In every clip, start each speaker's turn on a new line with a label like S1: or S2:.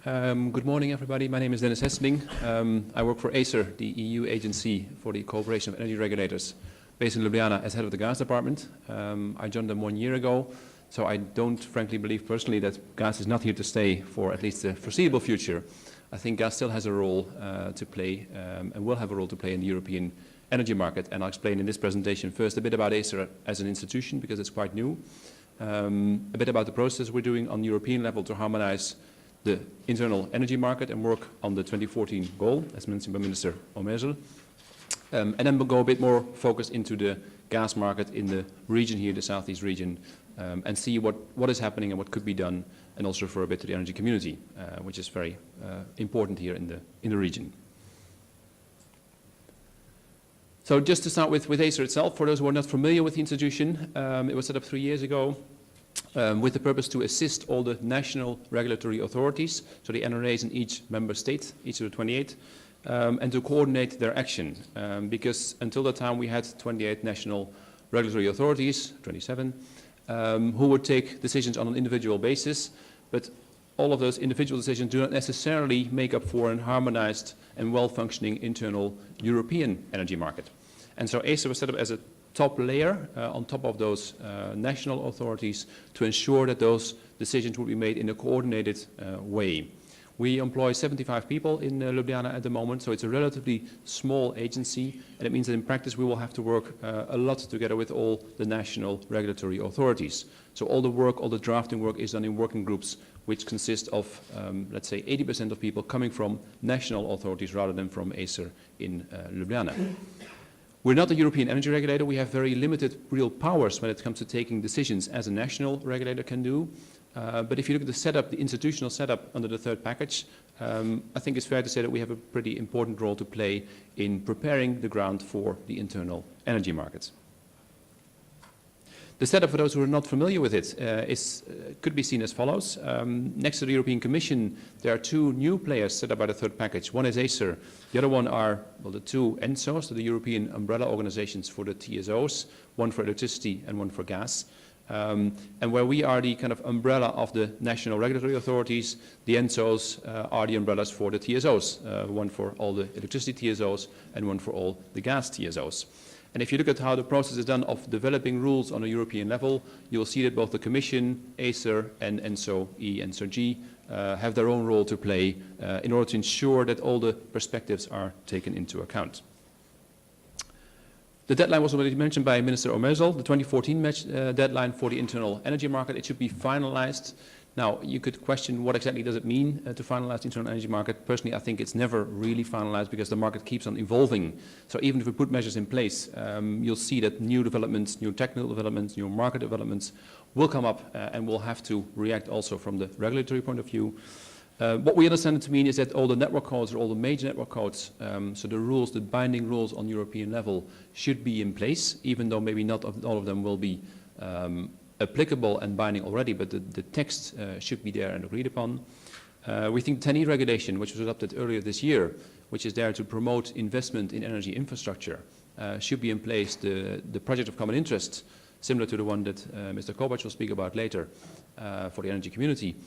S1: Good morning, everybody. My name is Dennis Hesseling. I work for ACER, the EU agency for the cooperation of energy regulators, based in Ljubljana as head of the gas department. I joined them 1 year ago, so I don't frankly believe personally that gas is not here to stay for at least the foreseeable future. I think gas still has a role to play and will have a role to play in the European energy market. And I'll explain in this presentation first a bit about ACER as an institution, because it's quite new. A bit about the process we're doing on the European level to harmonize the internal energy market and work on the 2014 goal, as mentioned by Minister Omerzel. And then we'll go a bit more focused into the gas market in the region here, the southeast region, and see what is happening and what could be done, and also refer a bit to the energy community, which is very important here in the region. So just to start with ACER itself, for those who are not familiar with the institution, it was set up 3 years ago. With the purpose to assist all the national regulatory authorities, so the NRAs in each member state, each of the 28, and to coordinate their action. Because until that time we had 28 national regulatory authorities, 27, who would take decisions on an individual basis, but all of those individual decisions do not necessarily make up for a harmonized and well-functioning internal European energy market. And so ACER was set up as a top layer on top of those national authorities to ensure that those decisions will be made in a coordinated way. We employ 75 people in Ljubljana at the moment, so it's a relatively small agency, and it means that in practice we will have to work a lot together with all the national regulatory authorities. So all the work, all the drafting work is done in working groups which consist of, let's say, 80% of people coming from national authorities rather than from ACER in Ljubljana. We're not a European energy regulator. We have very limited real powers when it comes to taking decisions as a national regulator can do. But if you look at the setup, the institutional setup under the third package, I think it's fair to say that we have a pretty important role to play in preparing the ground for the internal energy markets. The setup, for those who are not familiar with it, could be seen as follows. Next to the European Commission, there are two new players set up by the third package. One is ACER. The other one are, well, the two ENSOs, so the European umbrella organizations for the TSOs, one for electricity and one for gas. And where we are the kind of umbrella of the national regulatory authorities, the ENSOs are the umbrellas for the TSOs, one for all the electricity TSOs and one for all the gas TSOs. And if you look at how the process is done of developing rules on a European level, you will see that both the Commission, ACER, and ENSO-E and ENSO-G have their own role to play in order to ensure that all the perspectives are taken into account. The deadline was already mentioned by Minister Omerzel, the 2014 deadline for the internal energy market. It should be finalized. Now, you could question what exactly does it mean to finalize the internal energy market. Personally, I think it's never really finalized because the market keeps on evolving. So even if we put measures in place, you'll see that new developments, new technical developments, new market developments will come up and we'll have to react also from the regulatory point of view. What we understand it to mean is that all the network codes, or all the major network codes, so the rules, the binding rules on European level should be in place, even though maybe not all of them will be applicable and binding already, but the text should be there and agreed upon. We think the 10E regulation, which was adopted earlier this year, which is there to promote investment in energy infrastructure, should be in place. The project of common interest, similar to the one that Mr. Kovac will speak about later for the energy community,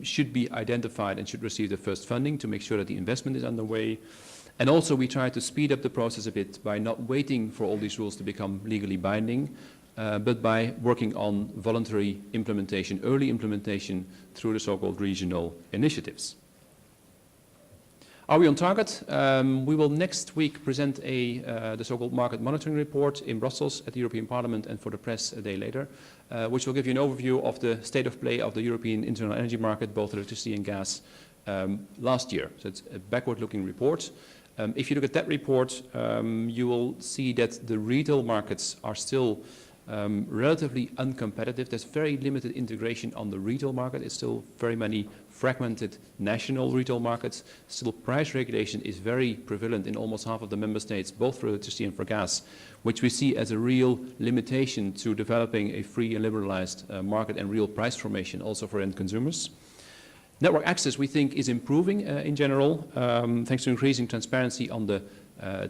S1: should be identified and should receive the first funding to make sure that the investment is underway. And also we try to speed up the process a bit by not waiting for all these rules to become legally binding, but by working on voluntary implementation, early implementation through the so-called regional initiatives. Are we on target? We will next week present the so-called market monitoring report in Brussels at the European Parliament and for the press a day later, which will give you an overview of the state of play of the European internal energy market, both electricity and gas, last year. So it's a backward-looking report. If you look at that report, you will see that the retail markets are still relatively uncompetitive. There's very limited integration on the retail market. It's still very many fragmented national retail markets. Still price regulation is very prevalent in almost half of the member states, both for electricity and for gas, which we see as a real limitation to developing a free and liberalized market and real price formation also for end consumers. Network access, we think, is improving in general, thanks to increasing transparency on the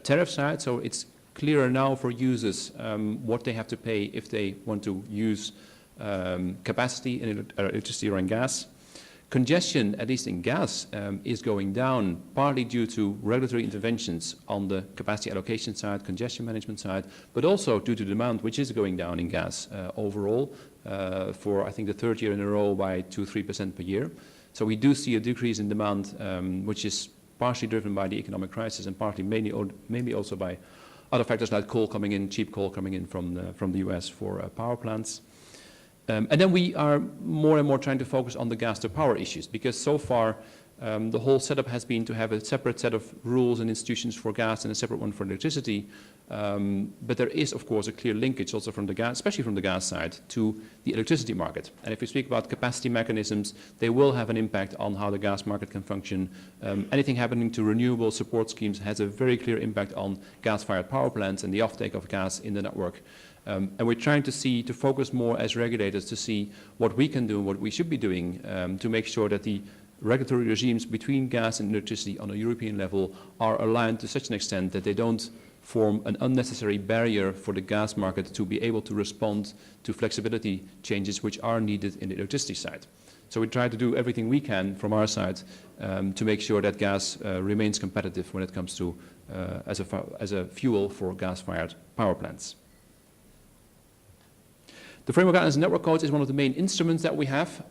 S1: tariff side. So it's clearer now for users what they have to pay if they want to use capacity in electricity or in gas. Congestion, at least in gas, is going down, partly due to regulatory interventions on the capacity allocation side, congestion management side, but also due to demand, which is going down in gas overall for, I think, the third year in a row by 2-3% per year. So we do see a decrease in demand, which is partially driven by the economic crisis and partly maybe also by other factors like coal coming in, cheap coal coming in from the US for power plants. And then we are more and more trying to focus on the gas to power issues, because so far the whole setup has been to have a separate set of rules and institutions for gas and a separate one for electricity. But there is, of course, a clear linkage also from the gas, especially from the gas side, to the electricity market. And if we speak about capacity mechanisms, they will have an impact on how the gas market can function. Anything happening to renewable support schemes has a very clear impact on gas-fired power plants and the offtake of gas in the network. And we're trying to focus more as regulators to see what we can do, what we should be doing to make sure that the regulatory regimes between gas and electricity on a European level are aligned to such an extent that they don't form an unnecessary barrier for the gas market to be able to respond to flexibility changes which are needed in the electricity side. So we try to do everything we can from our side to make sure that gas remains competitive when it comes to as a fuel for gas-fired power plants. The Framework Guidelines and Network Codes is one of the main instruments that we have.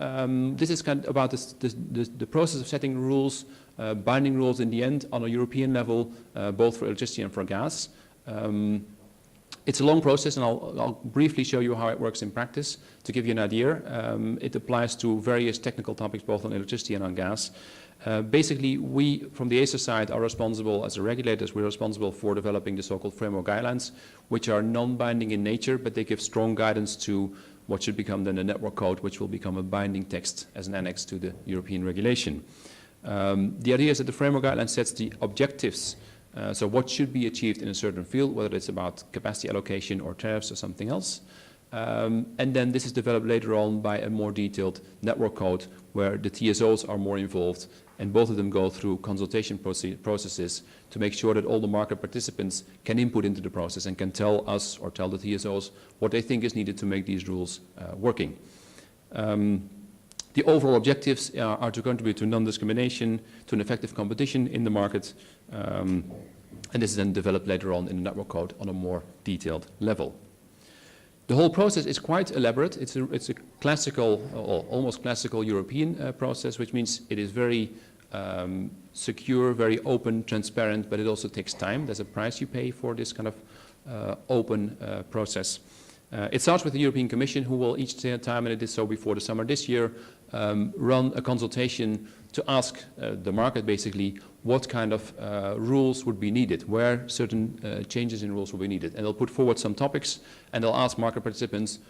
S1: This is kind of about the process of setting rules, binding rules in the end on a European level, both for electricity and for gas. It's a long process, and I'll briefly show you how it works in practice to give you an idea. It applies to various technical topics, both on electricity and on gas. Basically, we, from the ACER side, are responsible, as the regulators, we're responsible for developing the so-called framework guidelines, which are non-binding in nature, but they give strong guidance to what should become then a network code, which will become a binding text as an annex to the European regulation. The idea is that the framework guideline sets the objectives, so what should be achieved in a certain field, whether it's about capacity allocation or tariffs or something else. And then this is developed later on by a more detailed network code where the TSOs are more involved, and both of them go through consultation processes to make sure that all the market participants can input into the process and can tell us or tell the TSOs what they think is needed to make these rules working. The overall objectives are to contribute to non-discrimination, to an effective competition in the market, and this is then developed later on in the network code on a more detailed level. The whole process is quite elaborate. It's a classical, or almost classical European process, which means it is very secure, very open, transparent, but it also takes time. There's a price you pay for this kind of open process. It starts with the European Commission, who will each time, and it did so before the summer this year, run a consultation to ask the market basically what kind of rules would be needed, where certain changes in rules will be needed. And they'll put forward some topics, and they'll ask market participants,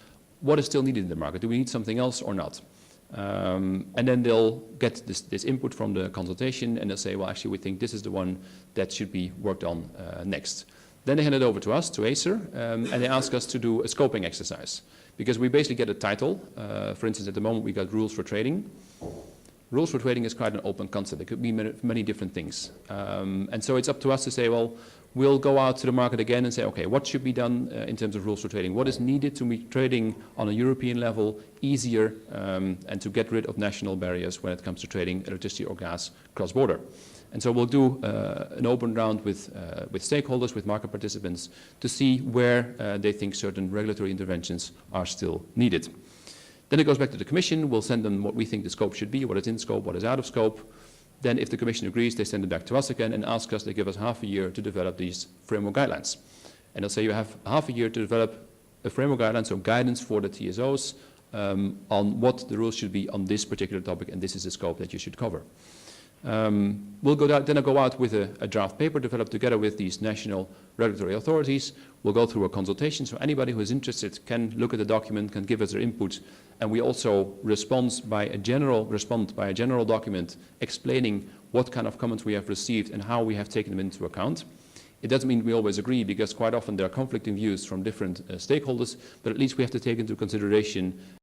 S1: what is still needed in the market? Do we need something else or not? And then they'll get this input from the consultation, and they'll say, well, actually, we think this is the one that should be worked on next. Then they hand it over to us, to ACER, and they ask us to do a scoping exercise. Because we basically get a title. For instance, at the moment, we got rules for trading. Rules for trading is quite an open concept. It could be many different things. And so it's up to us to say, well, we'll go out to the market again and say, okay, what should be done in terms of rules for trading? What is needed to make trading on a European level easier and to get rid of national barriers when it comes to trading electricity or gas cross-border? And so we'll do an open round with stakeholders, with market participants, to see where they think certain regulatory interventions are still needed. Then it goes back to the Commission. We'll send them what we think the scope should be, what is in scope, what is out of scope. Then if the Commission agrees, they send it back to us again and ask us, they give us half a year to develop these framework guidelines. And they'll say you have half a year to develop a framework guideline, so guidance for the TSOs on what the rules should be on this particular topic, and this is the scope that you should cover. We'll go out with a draft paper developed together with these national regulatory authorities. We'll go through a consultation, so anybody who is interested can look at the document, can give us their input, and we also respond by a general document explaining what kind of comments we have received and how we have taken them into account. It doesn't mean we always agree, because quite often there are conflicting views from different stakeholders, but at least we have to take into consideration